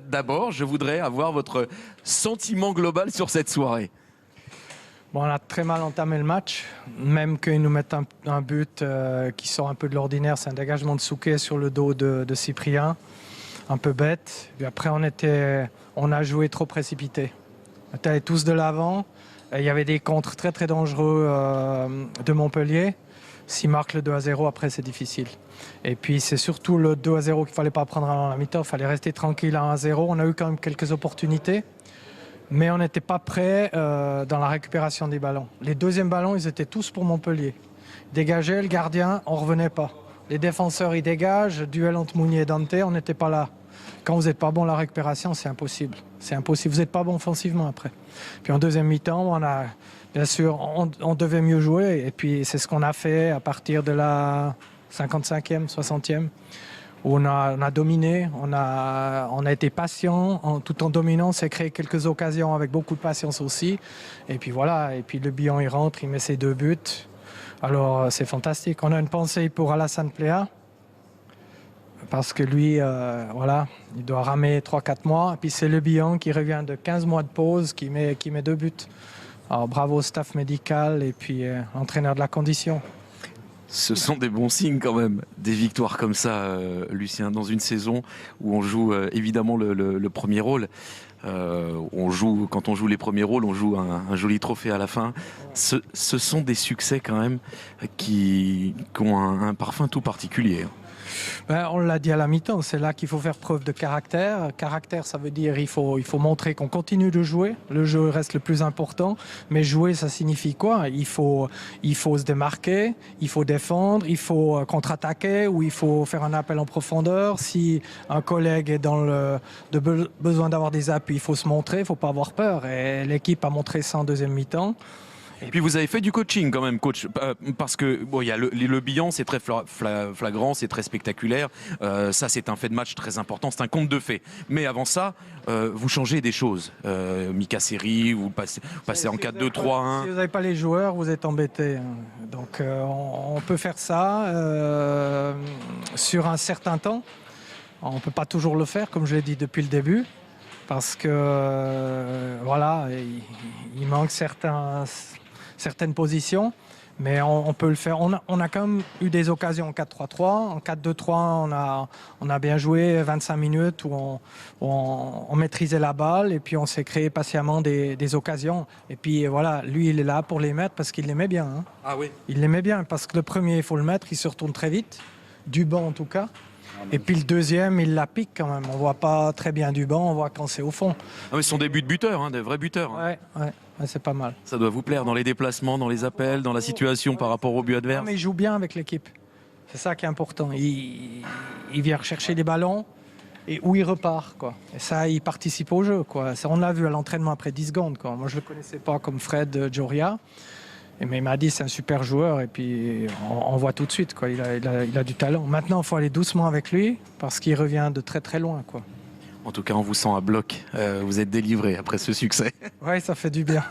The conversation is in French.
D'abord, je voudrais avoir votre sentiment global sur cette soirée. Bon, on a très mal entamé le match, même qu'ils nous mettent un but qui sort un peu de l'ordinaire. C'est un dégagement de Souquet sur le dos de Cyprien, un peu bête. Puis après, on a joué trop précipité. On était allés tous de l'avant. Il y avait des contres très très dangereux de Montpellier. S'ils marquent le 2-0, après c'est difficile. Et puis c'est surtout le 2-0 qu'il ne fallait pas prendre à la mi-temps. Il fallait rester tranquille à 1-0. On a eu quand même quelques opportunités. Mais on n'était pas prêt dans la récupération des ballons. Les deuxièmes ballons, ils étaient tous pour Montpellier. Dégager le gardien, on ne revenait pas. Les défenseurs, ils dégagent. Duel entre Mounier et Dante, on n'était pas là. Quand vous n'êtes pas bon à la récupération, c'est impossible. C'est impossible. Vous n'êtes pas bon offensivement après. Puis en deuxième mi-temps, bien sûr, on devait mieux jouer. Et puis c'est ce qu'on a fait à partir de la 55e, 60e. Où on a dominé, on a été patient, tout en dominant, on s'est créé quelques occasions avec beaucoup de patience aussi. Et puis voilà, et puis le Billon il rentre, il met ses 2 buts. Alors c'est fantastique. On a une pensée pour Alassane Plea, parce que lui, voilà, il doit ramer 3-4 mois. Et puis c'est le Billon qui revient de 15 mois de pause, qui met 2 buts. Alors bravo au staff médical et puis l'entraîneur de la condition. Ce sont des bons signes quand même, des victoires comme ça, Lucien, dans une saison où on joue évidemment le premier rôle. Quand on joue les premiers rôles, on joue un joli trophée à la fin. Ce sont des succès quand même qui ont un parfum tout particulier. On l'a dit à la mi-temps, c'est là qu'il faut faire preuve de caractère. Caractère, ça veut dire il faut montrer qu'on continue de jouer. Le jeu reste le plus important. Mais jouer, ça signifie quoi ? Il faut se démarquer, il faut défendre, il faut contre-attaquer ou il faut faire un appel en profondeur. Si un collègue est besoin d'avoir des appuis, il faut se montrer, il ne faut pas avoir peur. Et l'équipe a montré ça en deuxième mi-temps. Et puis vous avez fait du coaching quand même, coach, parce que bon, il y a le bilan, c'est très flagrant, c'est très spectaculaire. Ça, c'est un fait de match très important, c'est un conte de fait. Mais avant ça, vous changez des choses. Mika Seri, vous passez en 4-2-3-1. Si vous n'avez pas les joueurs, vous êtes embêtés. Donc on peut faire ça sur un certain temps. On ne peut pas toujours le faire, comme je l'ai dit depuis le début. Parce que voilà, il manque certaines positions, mais on peut le faire. On a quand même eu des occasions en 4-3-3. En 4-2-3, on a bien joué 25 minutes où on maîtrisait la balle et puis on s'est créé patiemment des occasions. Et puis voilà, lui, il est là pour les mettre parce qu'il l'aimait bien. Hein. Ah oui. Il l'aimait bien parce que le premier, il faut le mettre, il se retourne très vite, du banc en tout cas. Et puis le deuxième, il la pique quand même. On ne voit pas très bien du banc, on voit quand c'est au fond. Ah mais ce sont des buts de buteurs, hein, des vrais buteurs. Hein. Ouais, c'est pas mal. Ça doit vous plaire dans les déplacements, dans les appels, dans la situation par rapport au but adverse. Mais il joue bien avec l'équipe. C'est ça qui est important. Il vient rechercher les ballons et où il repart, quoi. Et ça, il participe au jeu, quoi. Ça, on l'a vu à l'entraînement après 10 secondes, quoi. Moi, je ne le connaissais pas comme Fred Joria. Mais il m'a dit c'est un super joueur et puis on voit tout de suite, quoi. Il a du talent. Maintenant, il faut aller doucement avec lui parce qu'il revient de très très loin, quoi. En tout cas, on vous sent à bloc. Vous êtes délivré après ce succès. Oui, ça fait du bien.